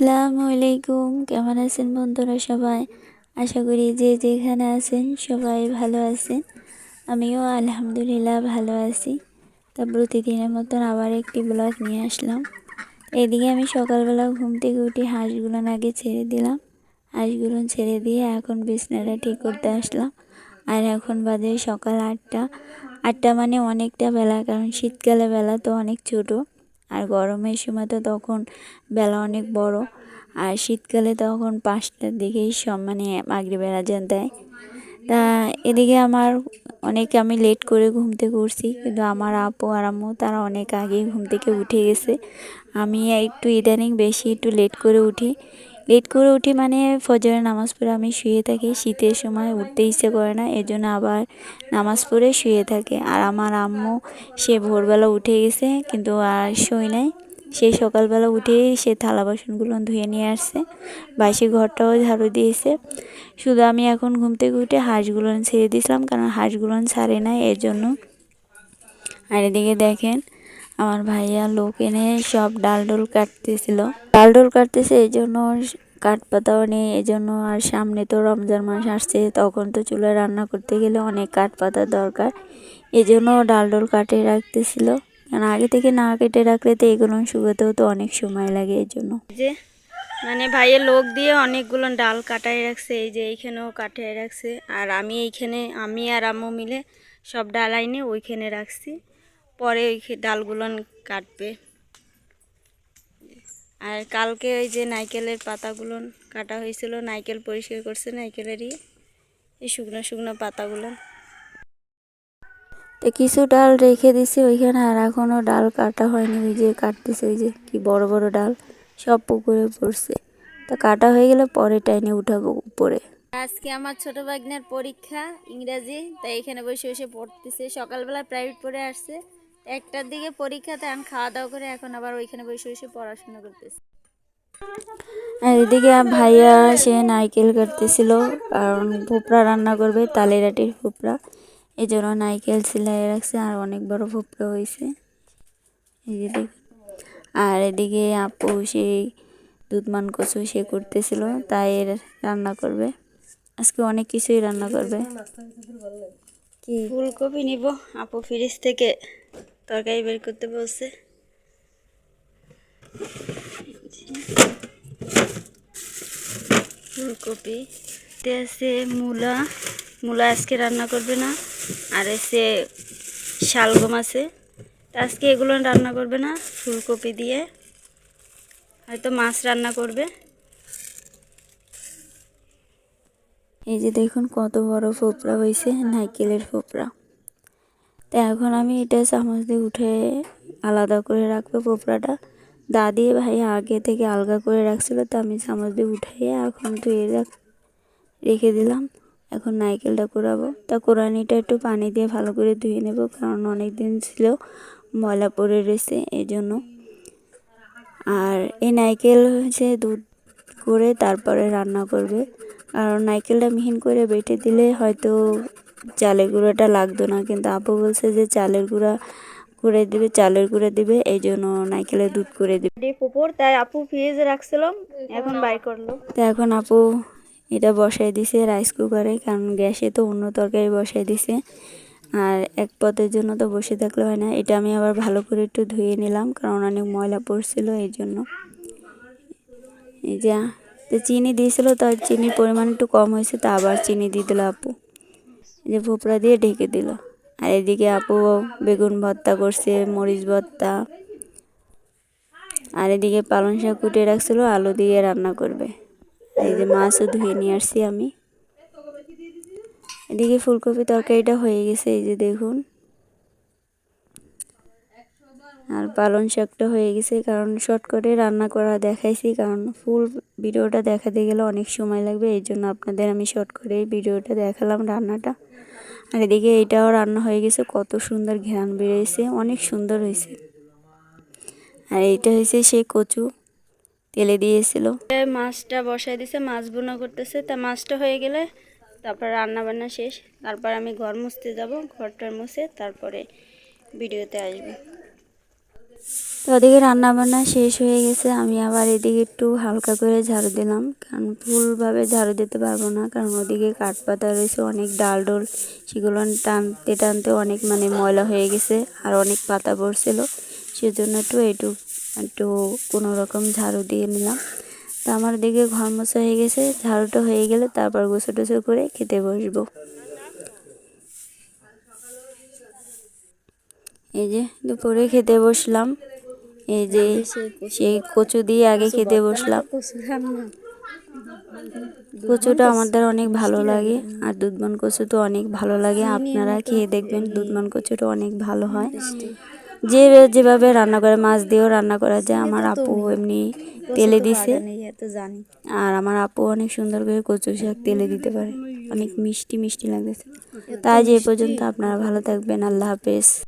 আসসালামু আলাইকুম। কেমন আছেন বন্ধুরা সবাই? আশা করি যে যেখানে আছেন সবাই ভালো আছেন। আমিও আলহামদুলিল্লাহ ভালো আছি। তা প্রতিদিনের মতন আবার একটি ব্লগ নিয়ে আসলাম। এদিকে আমি সকালবেলা ঘুম থেকে উঠে হাঁসগুলো আগে ছেড়ে দিলাম। হাঁসগুলো ছেড়ে দিয়ে এখন বিছানাটা ঠিক করতে আসলাম। আর এখন বাজে সকাল 8টা। 8টা মানে অনেকটা বেলা, কারণ শীতকালে বেলা তো অনেক ছোটো, আর গরমের সময় তো তখন বেলা অনেক বড়। আর শীতকালে তখন 5টার দিকেই সব মানে মাগরিবের আজান দেয়। তা এদিকে আমি লেট করে ঘুম থেকে উঠছি, কিন্তু আমার আপু আর আম্মু তারা অনেক আগেই ঘুম থেকে উঠে গেছে। আমি একটু ইদানিং বেশি একটু লেট করে উঠি মানে ফজরের নামাজ পড়ে আমি শুয়ে থাকি। শীতের সময় উঠতে ইচ্ছে করে না, এজন্য আবার নামাজ পড়ে শুয়ে থাকে। আর আমার আম্মু সে ভোরবেলা উঠে গেছে, কিন্তু আর শুই নাই। সে সকালবেলা উঠেই সে থালা বাসনগুলো ধুয়ে নিয়ে আসছে, বাসি ঘরটাও ঝাড়ু দিয়েছে। শুধু আমি এখন ঘুম থেকে উঠে হাঁসগুলো ছেড়ে দিয়েছিলাম, কারণ হাঁসগুলো ছাড়ে না এর জন্য। আর এদিকে দেখেন আমার ভাইয়া লোক এনে সব ডাল কাটতেছে এই জন্য। কাঠ পাতাও নেই এই জন্য। আর সামনে তো রমজান মাস আসছে, তখন তো চুলায় রান্না করতে গেলে অনেক কাঠ পাতার দরকার। এই জন্য ডাল কাটে রাখতেছিল, কারণ আগে থেকে না কেটে রাখলে তো এগুলো শুকাতেও তো অনেক সময় লাগে এই জন্য। যে মানে ভাইয়ের লোক দিয়ে অনেকগুলো ডাল কাটাই রাখছে, এই যে এইখানেও কাটাই রাখছে। আর আমি আর আম্মু মিলে সব ডাল আইনে ওইখানে রাখছি, পরে ওই ডালগুলো কাটবে। আর কালকে ওই যে নারকেলের পাতাগুলো কাটা হয়েছিল, নারকেল পরিষ্কার করছে, নারকেলেরই এই শুকনো শুকনো পাতাগুলো। তো কিছু ডাল রেখে দিছি ওইখানে, আর এখনও ডাল কাটা হয়নি। ওই যে কাটতেছে, ওই যে কি বড় বড় ডাল সব পুকুরে পড়ছে। তো কাটা হয়ে গেলে পরে টাইনে উঠাবো উপরে। আজকে আমার ছোট ভাগ্নের পরীক্ষা ইংরেজি, তাই এখানে বসে বসে পড়তেছে। সকালবেলা প্রাইভেট পড়ে আসছে, 1টার দিকে পরীক্ষা, তাই আমি খাওয়া দাওয়া করে এখন আবার ওইখানে বসে বসে পড়াশোনা করতেছে। আর এদিকে ভাইয়া সে নারকেল কাটতেছিল, কারণ ফুপড়া রান্না করবে, তালের আটির ফুপড়া, এই জন্য নারকেল ছিলাই রাখছে। আর অনেক বড় ফুপড়া হয়েছে এই যে দেখ। আর এদিকে আপু সেই দুধমান কচু সে করতেছিল, তাই রান্না করবে আজকে, অনেক কিছুই রান্না করবে। কি ফুলকপি নিব, আপু ফ্রিজ থেকে তরকারি বের করতে বলছে। ফুলকপি আছে, মূলা আজকে রান্না করবে না। আর এসে শালগম আছে, আজকে এগুলো রান্না করবে না। ফুলকপি দিয়ে হয়তো মাছ রান্না করবে। এই যে দেখুন কত বড় ফোপড়া হয়েছে, নারকেলের ফোপড়া। তো এখন আমি এটা চামচ দিয়ে উঠে আলাদা করে রাখবো ফোপড়াটা। দাদি ভাই আগে থেকে আলগা করে রাখছিল, তো আমি চামচ দিয়ে উঠাইয়ে এখন ধুয়ে রেখে দিলাম। এখন নারকেলটা কোরাবো। তা কোরানিটা একটু পানি দিয়ে ভালো করে ধুয়ে নেব, কারণ অনেক দিন ছিল ময়লা পড়ে রয়েছে এই জন্য। আর এই নারকেল হচ্ছে দুধ করে তারপরে রান্না করবে, কারণ নারকেলটা মিহিন করে বেটে দিলে হয়তো চালের গুঁড়োটা লাগতো না, কিন্তু আপু বলছে যে চালের গুঁড়া দিবে এই জন্য নারকেলের দুধ করে দিবে পুকুর। তাই আপু ফ্রিজে রাখছিলাম, এখন বাই করলো। তো এখন আপু এটা বসাই দিছে রাইস কুকারে, কারণ গ্যাসে তো অন্য তরকারি বসাই দিছে। আর এক পদের জন্য তো বসে থাকলে হয় না। এটা আমি আবার ভালো করে একটু ধুয়ে নিলাম, কারণ অনেক ময়লা পড়ছিল এই জন্য। এই যে তো চিনি দিয়েছিল, তো চিনির পরিমাণ একটু কম হয়েছে, তা আবার চিনি দিয়ে দিল আপু। এই যে ফোপড়া দিয়ে ঢেকে দিল। আর এদিকে আপু বেগুন ভর্তা করছে, মরিচ ভর্তা। আর এদিকে পালং শাক কুটে রাখছিল, আলু দিয়ে রান্না করবে। এই যে মাছও ধুয়ে নিয়ে আসছি আমি। এদিকে ফুলকপি তরকারিটা হয়ে গেছে, এই যে দেখুন। আর পালং শাকটা হয়ে গেছে, কারণ শর্ট করে রান্না করা দেখাইছি, কারণ ফুল ভিডিওটা দেখাতে গেলে অনেক সময় লাগবে, এই জন্য আপনাদের আমি শর্ট করে ভিডিওটা দেখালাম রান্নাটা। আর এদিকে এটাও রান্না হয়ে গেছে, কত সুন্দর ঘ্রাণ বেরিয়েছে, অনেক সুন্দর হয়েছে। আর এইটা হয়েছে সেই কচু তেলে দিয়েছিল। মাছটা বসাই দিছে, মাছ বোনা করতেছে। তা মাছটা হয়ে গেলে তারপর রান্না বান্না শেষ, তারপর আমি ঘর মুছতে যাব, ঘরটার মুছে তারপরে ভিডিওতে আসবে। তো ওদিকে রান্না বান্না শেষ হয়ে গেছে, আমি আবার এদিকে একটু হালকা করে ঝাড়ু দিলাম, কারণ ফুলভাবে ঝাড়ু দিতে পারবো না, কারণ ওদিকে কাঠ পাতা রয়েছে অনেক ডাল ডোল, সেগুলো টানতে টানতে অনেক ময়লা হয়ে গেছে আর অনেক পাতা পড়ছিল, সেজন্য একটু কোনো রকম ঝাড়ু দিয়ে নিলাম। তো আমার দিকে ঘর মোছা হয়ে গেছে, ঝাড়ুটা হয়ে গেলে তারপর গোসল টোসল করে খেতে বসবো। এই যে দুপুরে খেতে বসলাম, এই যে সেই কচু দিয়ে আগে খেতে বসলাম। কচুটা আমাদের অনেক ভালো লাগে, আর দুধমান কচু তো অনেক ভালো লাগে, আপনারা খেয়ে দেখবেন, দুধমান কচুটা অনেক ভালো হয়। যেভাবে রান্না করে, মাছ দিয়েও রান্না করা যায়, আমার আপু এমনি তেলে দিছে, আর আমার আপু অনেক সুন্দর করে কচু শাক তেলে দিতে পারে, অনেক মিষ্টি মিষ্টি লাগতেছে। তাই যে পর্যন্ত, আপনারা ভালো থাকবেন, আল্লাহ হাফেজ।